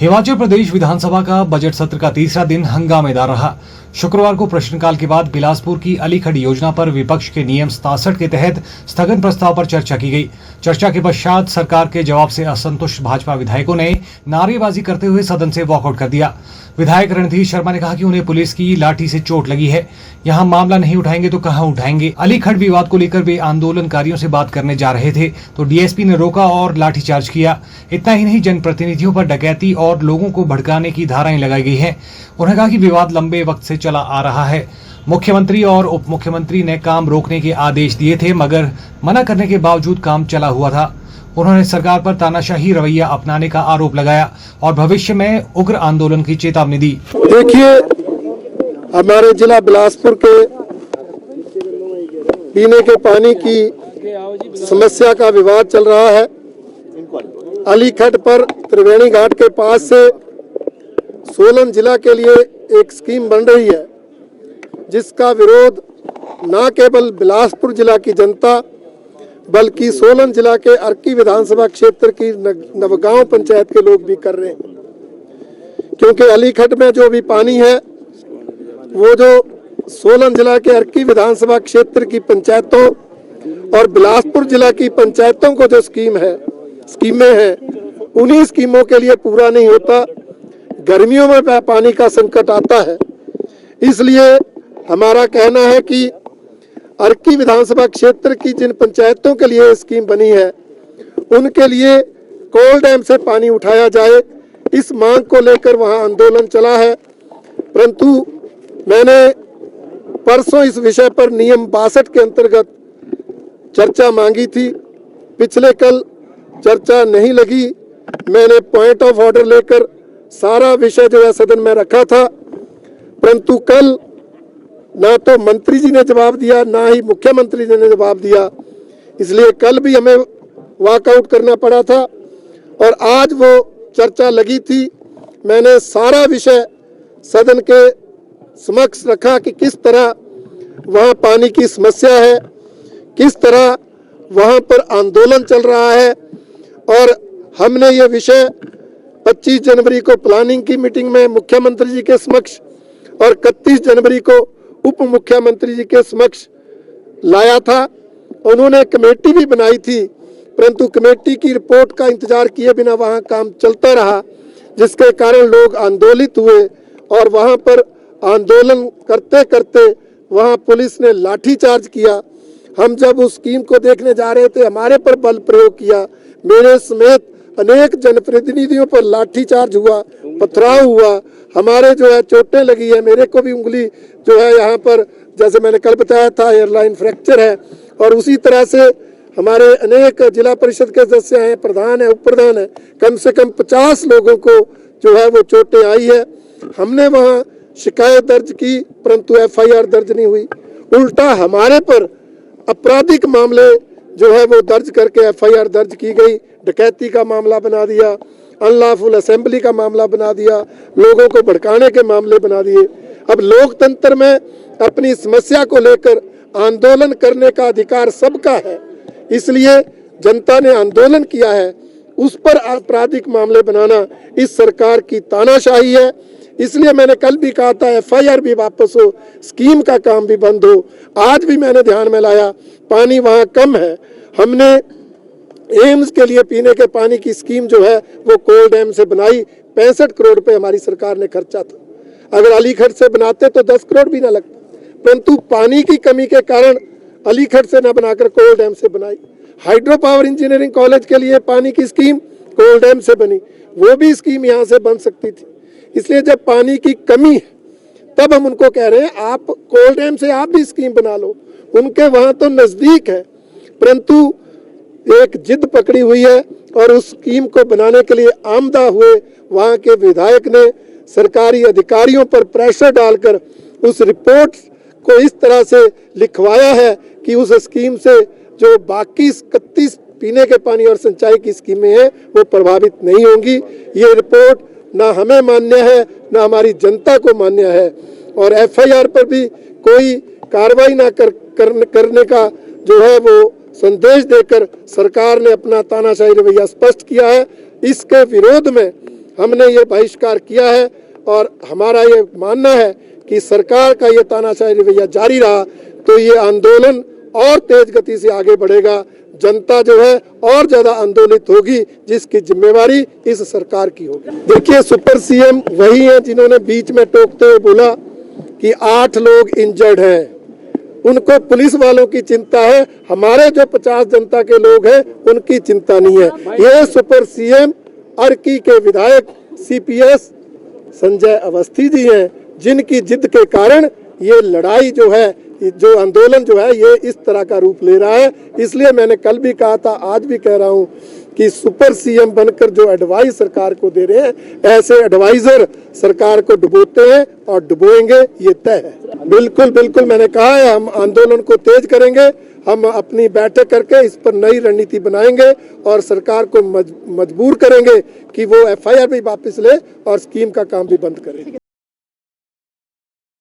हिमाचल प्रदेश विधानसभा का बजट सत्र का तीसरा दिन हंगामेदार रहा। शुक्रवार को प्रश्नकाल के बाद बिलासपुर की अलीखड़ योजना पर विपक्ष के नियम 67 के तहत स्थगन प्रस्ताव पर चर्चा की गई। चर्चा के पश्चात सरकार के जवाब से असंतुष्ट भाजपा विधायकों ने नारेबाजी करते हुए सदन से वॉकआउट कर दिया। विधायक रणधीर शर्मा ने कहा कि उन्हें पुलिस की लाठी से चोट लगी है, यहाँ मामला नहीं उठाएंगे तो कहां उठाएंगे। अलीखड़ विवाद को लेकर वे आंदोलनकारियों से बात करने जा रहे थे तो डीएसपी ने रोका और लाठीचार्ज किया। इतना ही नहीं, जनप्रतिनिधियों पर डकैती और लोगों को भड़काने की धाराएं लगाई गई हैं। उन्होंने कहा कि विवाद लंबे वक्त से चला आ रहा है। मुख्यमंत्री और उप मुख्यमंत्री ने काम रोकने के आदेश दिए थे, मगर मना करने के बावजूद काम चला हुआ था। उन्होंने सरकार पर तानाशाही रवैया अपनाने का आरोप लगाया और भविष्य में उग्र आंदोलन की चेतावनी दी। देखिए, हमारे जिला बिलासपुर के पीने के पानी की समस्या का विवाद चल रहा है। अलीखड़ पर त्रिवेणी घाट के पास से सोलन जिला के लिए एक स्कीम बन रही है, जिसका विरोध न केवल बिलासपुर जिला की जनता बल्कि सोलन जिला के अर्की विधानसभा क्षेत्र की नवगांव पंचायत के लोग भी कर रहे हैं। क्योंकि अलीखड़ में जो भी पानी है वो जो सोलन जिला के अर्की विधानसभा क्षेत्र की पंचायतों और बिलासपुर जिला की पंचायतों को जो स्कीमें हैं उन्हीं स्कीमों के लिए पूरा नहीं होता। गर्मियों में पानी का संकट आता है। इसलिए हमारा कहना है कि अर्की विधानसभा क्षेत्र की जिन पंचायतों के लिए स्कीम बनी है उनके लिए कोल डैम से पानी उठाया जाए, इस मांग को लेकर वहां आंदोलन चला है। परंतु मैंने परसों इस विषय पर नियम 62 के अंतर्गत चर्चा मांगी थी। पिछले कल चर्चा नहीं लगी। मैंने पॉइंट ऑफ ऑर्डर लेकर सारा विषय जो है सदन में रखा था, परंतु कल ना तो मंत्री जी ने जवाब दिया ना ही मुख्यमंत्री जी ने जवाब दिया। इसलिए कल भी हमें वॉकआउट करना पड़ा था और आज वो चर्चा लगी थी। मैंने सारा विषय सदन के समक्ष रखा कि किस तरह वहाँ पानी की समस्या है, किस तरह वहाँ पर आंदोलन चल रहा है। और हमने ये विषय 25 जनवरी को प्लानिंग की मीटिंग में मुख्यमंत्री जी के समक्ष और 31 जनवरी को उप मुख्यमंत्री जी के समक्ष लाया था। उन्होंने कमेटी भी बनाई थी, परंतु कमेटी की रिपोर्ट का इंतजार किए बिना वहां काम चलता रहा, जिसके कारण लोग आंदोलित हुए और वहां पर आंदोलन करते करते वहां पुलिस ने लाठीचार्ज किया। हम जब उस स्कीम को देखने जा रहे थे, हमारे पर बल प्रयोग किया। मेरे समेत अनेक जनप्रतिनिधियों पर लाठीचार्ज हुआ, पथराव हुआ, हमारे जो है चोटें लगी है। मेरे को भी उंगली जो है यहाँ पर, जैसे मैंने कल बताया था, एयरलाइन फ्रैक्चर है। और उसी तरह से हमारे अनेक जिला परिषद के सदस्य हैं, प्रधान है, उप प्रधान है, कम से कम 50 लोगों को जो है वो चोटें आई है। हमने वहाँ शिकायत दर्ज की, परंतु FIR दर्ज नहीं हुई। उल्टा हमारे पर आपराधिक मामले जो है वो दर्ज करके FIR दर्ज की गई। डकैती का मामला बना दिया, अनलॉफुल असेंबली का मामला बना दिया, लोगों को भड़काने के मामले बना दिए। अब लोकतंत्र में अपनी समस्या को लेकर आंदोलन करने का अधिकार सबका है, इसलिए जनता ने आंदोलन किया है, उस पर आपराधिक मामले बनाना इस सरकार की तानाशाही है। इसलिए मैंने कल भी कहा था FIR भी वापस हो, स्कीम का काम भी बंद हो। आज भी मैंने ध्यान में लाया, पानी वहाँ कम है। हमने एम्स के लिए पीने के पानी की स्कीम जो है वो कोल डैम से बनाई। 65 करोड़ रुपए हमारी सरकार ने खर्चा था। अगर अलीखड़ से बनाते तो 10 करोड़ भी ना लगता, परंतु पानी की कमी के कारण अलीखड़ से ना बनाकर कोल डैम से बनाई। हाइड्रो पावर इंजीनियरिंग कॉलेज के लिए पानी की स्कीम कोल डैम से बनी, वो भी स्कीम यहाँ से बन सकती थी। इसलिए जब पानी की कमी है तब हम उनको कह रहे हैं आप कोल डैम से आप भी स्कीम बना लो। उनके वहाँ तो नज़दीक है, परंतु एक जिद पकड़ी हुई है और उस स्कीम को बनाने के लिए आमदा हुए वहाँ के विधायक ने सरकारी अधिकारियों पर प्रेशर डालकर उस रिपोर्ट को इस तरह से लिखवाया है कि उस स्कीम से जो बाकी 31 पीने के पानी और सिंचाई की स्कीमें हैं वो प्रभावित नहीं होंगी। ये रिपोर्ट ना हमें मान्य है ना हमारी जनता को मान्य है। और FIR पर भी कोई कार्रवाई ना करने का जो है वो संदेश देकर सरकार ने अपना तानाशाही रवैया स्पष्ट किया है। इसके विरोध में हमने ये बहिष्कार किया है और हमारा ये मानना है कि सरकार का ये तानाशाही रवैया जारी रहा तो ये आंदोलन और तेज गति से आगे बढ़ेगा। जनता जो है और ज्यादा आंदोलित होगी, जिसकी जिम्मेवारी इस सरकार की होगी। देखिए, सुपर सीएम वही हैं जिन्होंने बीच में टोकते हुए बोला कि 8 लोग इंजर्ड हैं। उनको पुलिस वालों की चिंता है, हमारे जो 50 जनता के लोग हैं उनकी चिंता नहीं है। ये सुपर सीएम अर्की के विधायक सीपीएस संजय अवस्थी जी हैं, जिनकी जिद के कारण ये लड़ाई जो है, जो आंदोलन जो है, ये इस तरह का रूप ले रहा है। इसलिए मैंने कल भी कहा था, आज भी कह रहा हूं कि सुपर सीएम बनकर जो एडवाइस सरकार को दे रहे हैं, ऐसे एडवाइजर सरकार को डुबोते हैं और डुबोएंगे, ये तय है। बिल्कुल बिल्कुल, मैंने कहा है हम आंदोलन को तेज करेंगे। हम अपनी बैठक करके इस पर नई रणनीति बनाएंगे और सरकार को मजबूर करेंगे कि वो एफआईआर भी वापस ले और स्कीम का काम भी बंद करे।